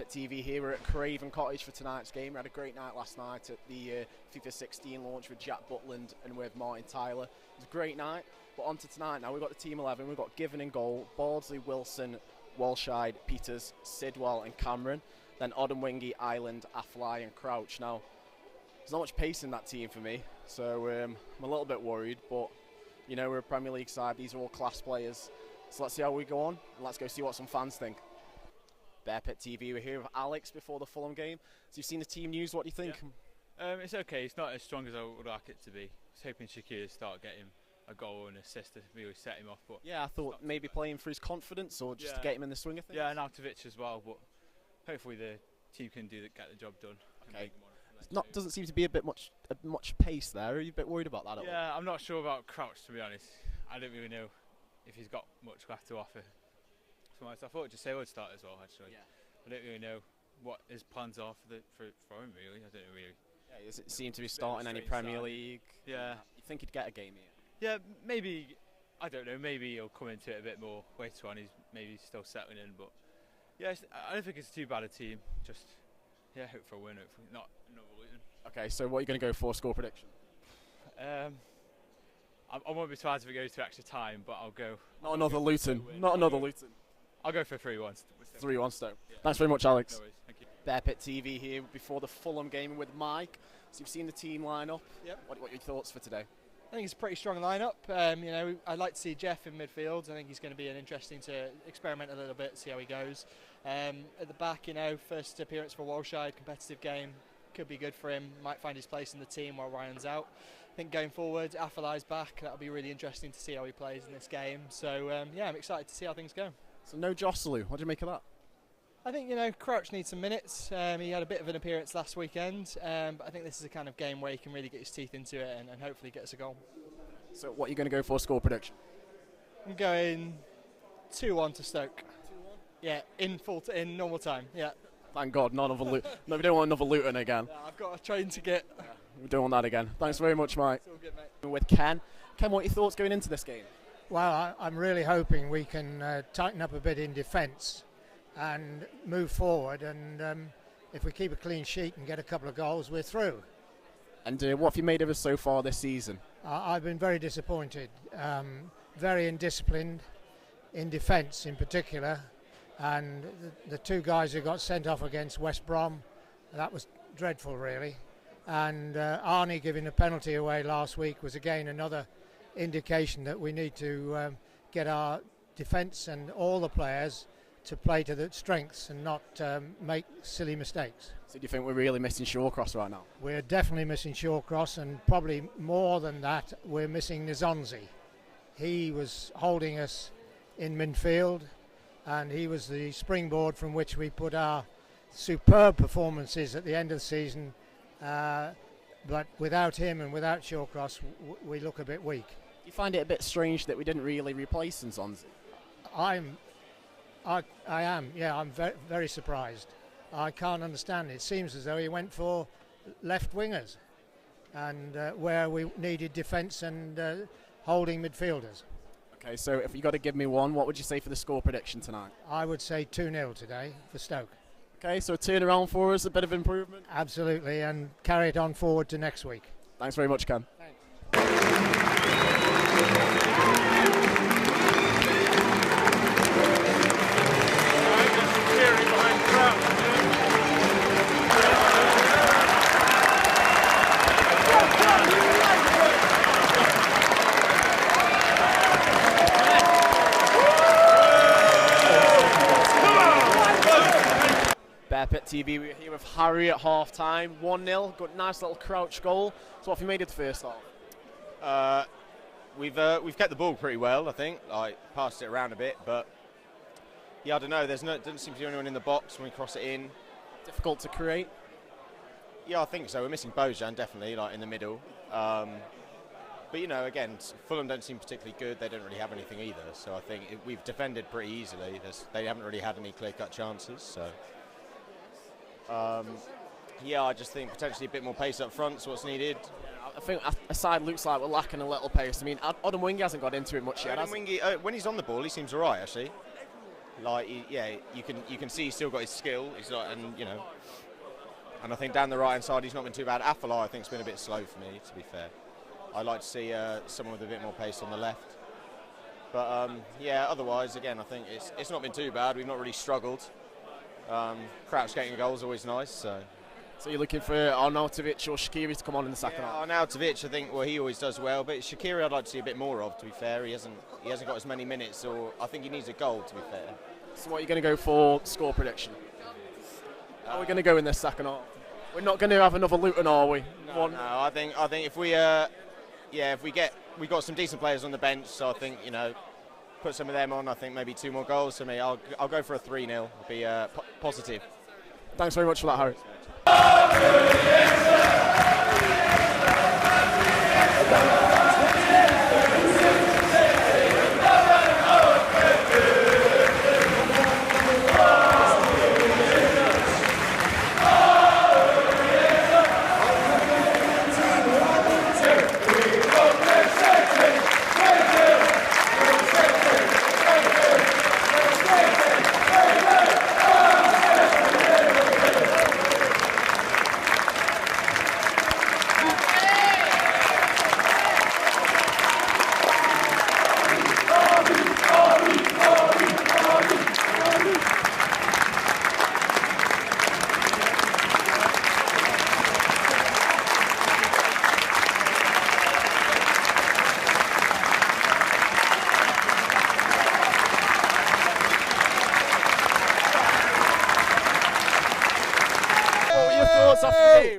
Pit TV here. We're at Craven Cottage for tonight's game. We had a great night last night at the FIFA16 launch with Jack Butland and with Martin Tyler. It was a great night. But on to tonight now. We've got the team 11. We've got Given in goal, Bardsley, Wilson, Walshide, Peters, Sidwell and Cameron. Then Odemwingie, Island, Afly and Crouch. Now, there's not much pace in that team for me, so I'm a little bit worried. But, you know, we're a Premier League side. These are all class players. So let's see how we go on, and let's go see what some fans think. Bear Pit TV, we're here with Alex before the Fulham game. So you've seen the team news, what do you think? Yeah. It's okay, it's not as strong as I would like it to be. I was hoping Shakir would start getting a goal and assist to really set him off. But yeah, I thought maybe playing for his confidence or just to get him in the swing of things. Yeah, and Arnautovic as well, but hopefully the team can get the job done. Okay. Doesn't seem to be much pace there. Are you a bit worried about that at all? Yeah, I'm not sure about Crouch, to be honest. I don't really know if he's got much left to offer. So I thought Jose would start as well, actually. Yeah. I don't really know what his plans are for him, really. I don't know really. Yeah, does it seem to be starting any Premier League? Yeah. You think he'd get a game here? Yeah, maybe. I don't know. Maybe he'll come into it a bit more later on. He's maybe still settling in, but yeah, I don't think it's too bad a team. Just hope for a win. Hopefully not Luton. Okay, so what are you going to go for score prediction? I won't be surprised if it goes to extra time, but I'll go. Not another Luton. Not another Luton. I'll go for 3-1. 3-1 Stoke. Yeah. Thanks very much, Alex. No worries. Thank you. Bear Pit TV here before the Fulham game with Mike. So you've seen the team line up. Yep. What are your thoughts for today? I think it's a pretty strong lineup. You know, I'd like to see Jeff in midfield. I think he's going to be interesting to experiment a little bit, see how he goes. At the back, you know, first appearance for Walshide, competitive game, could be good for him. Might find his place in the team while Ryan's out. I think going forward, Afalai's back. That'll be really interesting to see how he plays in this game. So yeah, I'm excited to see how things go. So no Joselu. What do you make of that? I think, you know, Crouch needs some minutes. He had a bit of an appearance last weekend, but I think this is a kind of game where he can really get his teeth into it and hopefully get us a goal. So what are you going to go for score prediction? I'm going 2-1 to Stoke. 2-1? Yeah, in normal time, yeah. Thank God, none of a Luton. No, we don't want another Luton again. Yeah, I've got a train to get. Yeah, we don't want that again. Thanks very much, Mike. It's all good, mate. With Ken. Ken, what are your thoughts going into this game? Well, I'm really hoping we can tighten up a bit in defence and move forward, and if we keep a clean sheet and get a couple of goals, we're through. And what have you made of us so far this season? I've been very disappointed, very indisciplined in defence in particular, and the two guys who got sent off against West Brom, that was dreadful really, and Arnie giving a penalty away last week was again another indication that we need to get our defence and all the players to play to their strengths and not make silly mistakes. So do you think we're really missing Shawcross right now? We're definitely missing Shawcross, and probably more than that, we're missing Nzonzi. He was holding us in midfield, and he was the springboard from which we put our superb performances at the end of the season. But without him and without Shawcross, we look a bit weak. Do you find it a bit strange that we didn't really replace Nzonzi? I am, yeah, I'm very, very surprised. I can't understand it. It seems as though he went for left wingers, and where we needed defence and holding midfielders. Okay, so if you got to give me one, what would you say for the score prediction tonight? I would say 2-0 today for Stoke. Okay, so a turnaround for us, a bit of improvement? Absolutely, and carry it on forward to next week. Thanks very much, Ken. Thanks. Bear Pit TV, we're here with Harry at half time, 1-0, got a nice little Crouch goal. So what have you made of the first half? We've kept the ball pretty well, I think, like passed it around a bit, but yeah, I don't know, doesn't seem to be anyone in the box when we cross it in. Difficult to create? Yeah, I think so. We're missing Bojan definitely, like in the middle. But you know, again, Fulham don't seem particularly good. They don't really have anything either. So I think we've defended pretty easily. They haven't really had any clear-cut chances. So yeah, I just think potentially a bit more pace up front is what's needed. Yeah, I think a side looks like we're lacking a little pace. I mean, Odemwingie hasn't got into it much yet. Odemwingie, when he's on the ball, he seems alright actually. Like, you can see he's still got his skill. He's not, and you know, and I think down the right hand side he's not been too bad. Afellay, I think, has been a bit slow for me, to be fair. I'd like to see someone with a bit more pace on the left. But yeah, otherwise, again, I think it's not been too bad. We've not really struggled. Crouch getting a goal is always nice. So you're looking for Arnautovic or Shaqiri to come on in the second half? Arnautovic, I think, well, he always does well. But Shaqiri, I'd like to see a bit more of. To be fair, he hasn't got as many minutes, or I think he needs a goal. To be fair. So what are you going to go for score prediction? How are we going to go in this second half? We're not going to have another Luton, are we? No, I think if we we've got some decent players on the bench, so I think, you know, put some of them on. I think maybe 2 more goals for me. I'll go for a 3-0. It'll be positive. Thanks very much for that, Harry.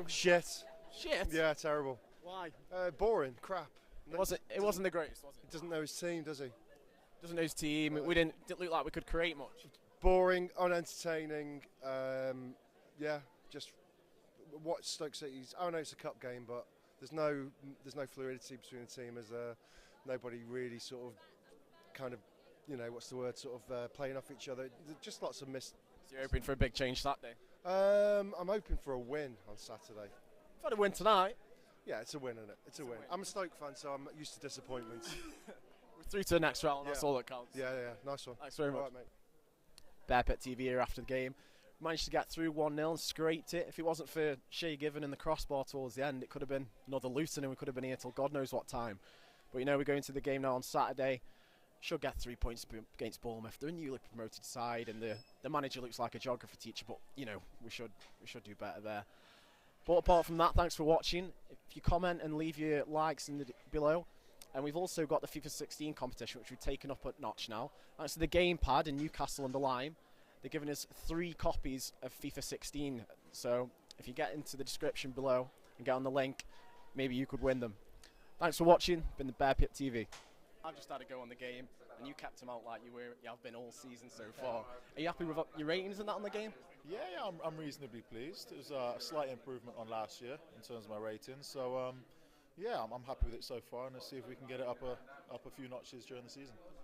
Shit. Shit? Yeah, terrible. Why? Boring. Crap. It wasn't the greatest, was it? He doesn't know his team, does he? Doesn't know his team. We didn't look like we could create much. Boring, unentertaining. Yeah, just watch Stoke City's. I know it's a cup game, but there's no fluidity between the team. There's nobody really sort of kind of, you know, what's the word, sort of playing off each other. Just lots of missed. So you're hoping for a big change Saturday? I'm hoping for a win on Saturday. If I had a win tonight. Yeah, it's a win, isn't it? It's a win. I'm a Stoke fan, so I'm used to disappointments. We're through to the next round. That's all that counts. Yeah, nice one. Thanks very much. All right, mate. Bear Pit TV here after the game. Managed to get through 1-0 and scraped it. If it wasn't for Shea Given and the crossbar towards the end, it could have been another Luton and we could have been here till God knows what time. But you know, we're going to the game now on Saturday. Should get 3 points against Bournemouth. They're a newly promoted side and the manager looks like a geography teacher, but you know, we should do better there. But apart from that, thanks for watching. If you comment and leave your likes below. And we've also got the FIFA16 competition, which we've taken up a notch now. Thanks to the gamepad in Newcastle under Lyme. They're giving us 3 copies of FIFA 16. So if you get into the description below and get on the link, maybe you could win them. Thanks for watching. Been the Bear Pit TV. I've just had a go on the game, and you kept them out like you have been all season so far. Are you happy with your ratings and that on the game? Yeah, I'm reasonably pleased. It was a slight improvement on last year in terms of my ratings. So yeah, I'm happy with it so far, and let's see if we can get it up a few notches during the season.